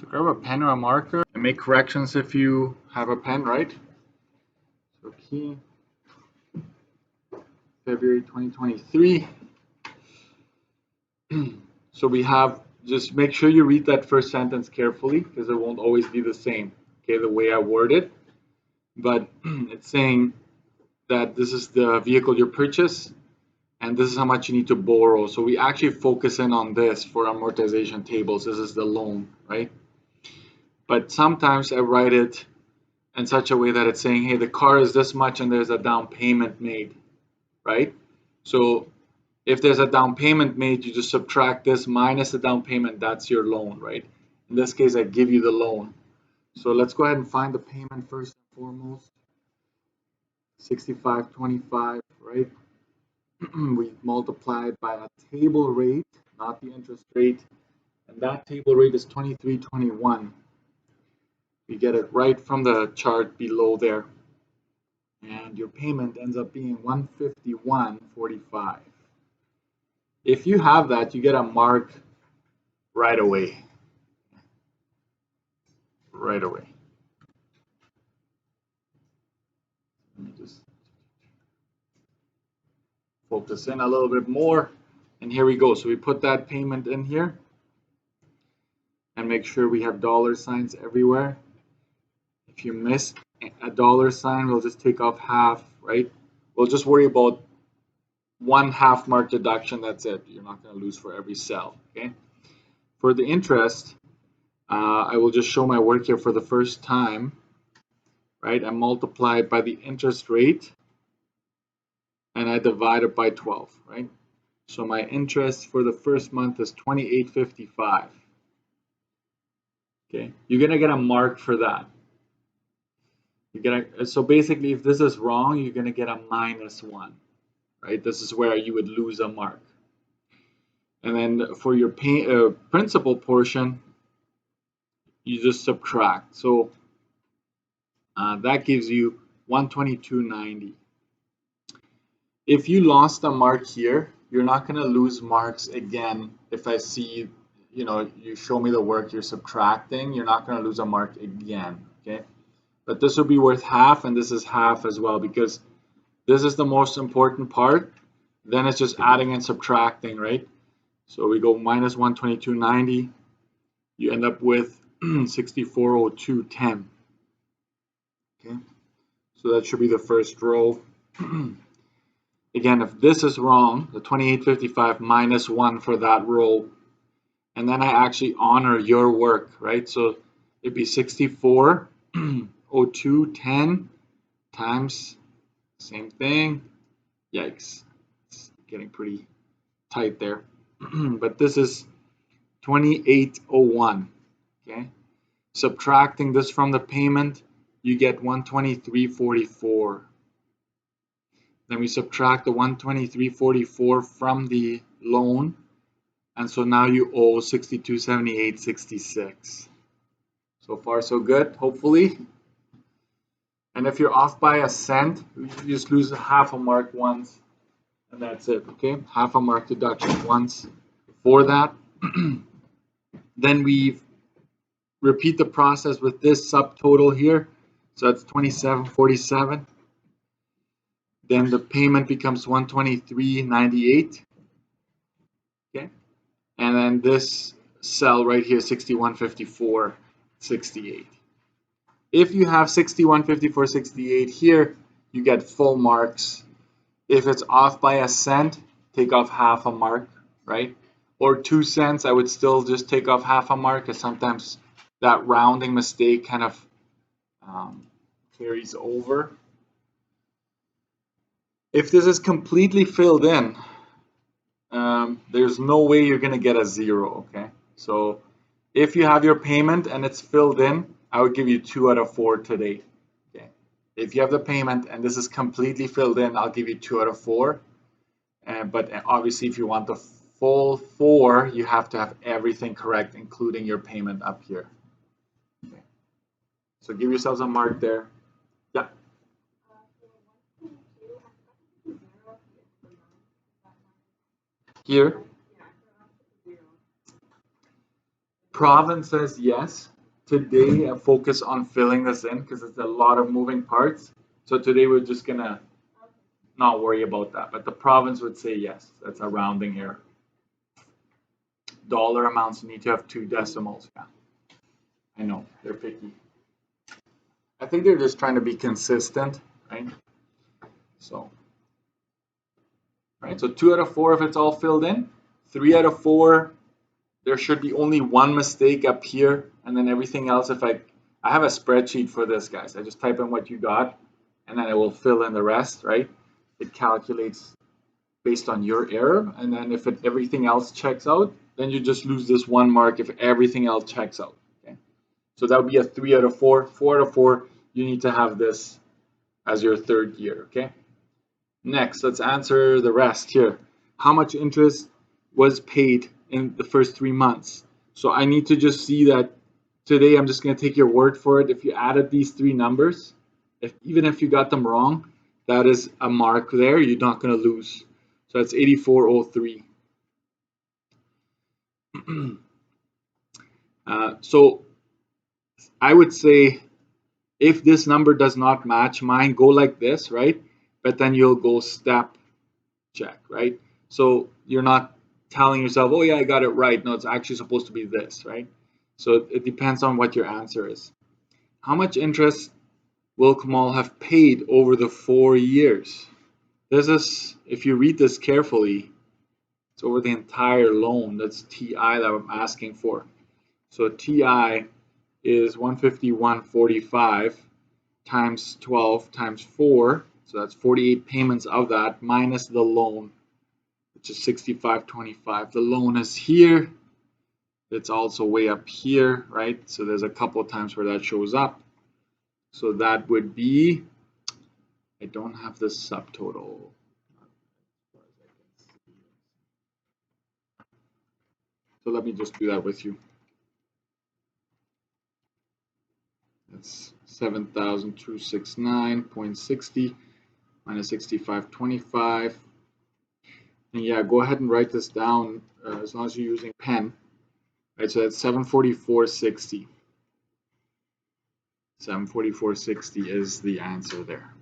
So grab a pen or a marker and make corrections if you have a pen, right? So key, February 2023. So we have, just make sure you read that first sentence carefully because it won't always be the same, okay, the way I word it. But it's saying that this is the vehicle you purchase and this is how much you need to borrow. So we actually focus in on this for amortization tables. This is the loan, right? But sometimes I write it in such a way that it's saying, hey, the car is this much and there's a down payment made, right? So if there's a down payment made, you just subtract this minus the down payment, that's your loan, right? In this case, I give you the loan. So let's go ahead and find the payment first and foremost. 65.25, right? We multiply it by a table rate, not the interest rate, and that table rate is 23.21. We get it right from the chart below there, and your payment ends up being 151.45. If you have that, you get a mark right away. Right away. Let me just focus in a little bit more, and here we go. So we put that payment in here and make sure we have dollar signs everywhere. If you miss a dollar sign, we'll just take off half, right? We'll just worry about 1/2 mark deduction, that's it. You're not going to lose for every cell, okay? For the interest, I will just show my work here for the first time, right? I multiply it by the interest rate and I divide it by 12, right? So my interest for the first month is 28.55. Okay, you're gonna get a mark for that. So basically, if this is wrong, you're gonna get a -1, right? This is where you would lose a mark. And then for your principal portion, you just subtract. So that gives you 122.90. If you lost a mark here, you're not going to lose marks again. If I see, you show me the work you're subtracting, you're not going to lose a mark again, okay? But this will be worth half, and this is half as well, because this is the most important part. Then it's just adding and subtracting, right? So we go minus 122.90. You end up with 64.0210. Okay, so that should be the first row. Again, if this is wrong, the 28.55 minus 1 for that row, and then I actually honor your work, right? So it'd be 64.0210 times, same thing. Yikes, it's getting pretty tight there. But this is 28.01, okay? Subtracting this from the payment, you get 123.44. Then we subtract the 123.44 from the loan, and so now you owe 62.78.66. So far so good, hopefully. And if you're off by a cent, you just lose half a mark once, and that's it, okay? Half a mark deduction once for that. Then we repeat the process with this subtotal here. So that's 27.47. Then the payment becomes 123.98. Okay. And then this cell right here, 61.54.68. If you have 61.54.68 here, you get full marks. If it's off by a cent, take off half a mark, right? Or 2 cents, I would still just take off half a mark, because sometimes that rounding mistake kind of carries over. If this is completely filled in, there's no way you're going to get a 0, okay? So if you have your payment and it's filled in, I would give you 2 out of 4 today, okay? If you have the payment and this is completely filled in, I'll give you 2 out of 4. But obviously, if you want the full 4, you have to have everything correct, including your payment up here. Okay. So give yourselves a mark there. Yeah. Here. Province says yes. today focus on filling this in because it's a lot of moving parts. So today we're just gonna not worry about that. But the province would say yes. That's a rounding error. Dollar amounts need to have 2 decimals. Yeah, I know they're picky. I think they're just trying to be consistent, right? So, right. So 2 out of 4 if it's all filled in. 3 out of 4. There should be only one mistake up here, and then everything else. If I have a spreadsheet for this, guys. I just type in what you got, and then it will fill in the rest, right? It calculates based on your error, and then if everything else checks out, then you just lose this 1 mark if everything else checks out. Okay, so that would be a 3 out of 4. 4 out of 4, you need to have this as your third year. Okay. Next, let's answer the rest here. How much interest was paid in the first 3 months? So I need to just see that today. I'm just going to take your word for it. If you added these 3 numbers, even if you got them wrong, that is a mark there. You're not going to lose. So that's 8403. So I would say if this number does not match mine, go like this, right? But then you'll go step check, right? So you're not telling yourself, oh yeah, I got it right. No, it's actually supposed to be this, right? So it depends on what your answer is. How much interest will Kamal have paid over the 4 years? This is, if you read this carefully, it's over the entire loan. That's TI that I'm asking for. So TI is 151.45 times 12 times 4. So that's 48 payments of that minus the loan, which is 65.25. The loan is here. It's also way up here, right? So there's a couple of times where that shows up. So that would be, I don't have the subtotal. So let me just do that with you. That's 7,269.60 minus 65.25. And yeah, go ahead and write this down as long as you're using pen. Right, so that's 744.60. 744.60 is the answer there.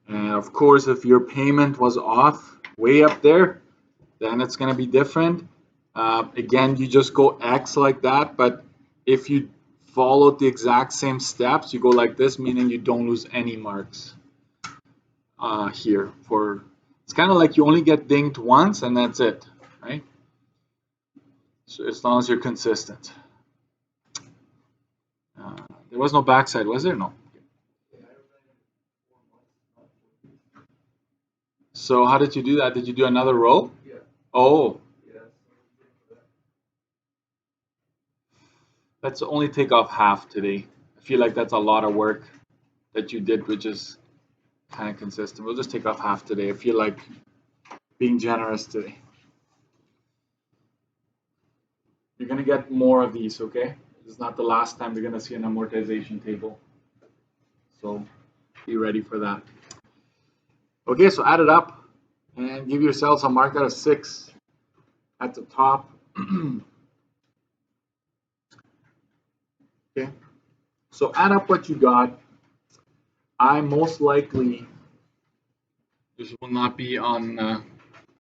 And of course, if your payment was off way up there, then it's going to be different. Again, you just go X like that, but if you followed the exact same steps, you go like this, meaning you don't lose any marks here. It's kind of like you only get dinged once and that's it, right? So as long as you're consistent. There was no backside, was there? No. So how did you do that? Did you do another row? Yeah. Oh. Yeah. Let's only take off half today. I feel like that's a lot of work that you did, which is kind of consistent. We'll just take off half today. I feel like being generous today. You're going to get more of these, okay? This is not the last time you're going to see an amortization table. So be ready for that. Okay, so add it up and give yourselves a mark out of 6 at the top. Okay, so add up what you got. I most likely, this will not be on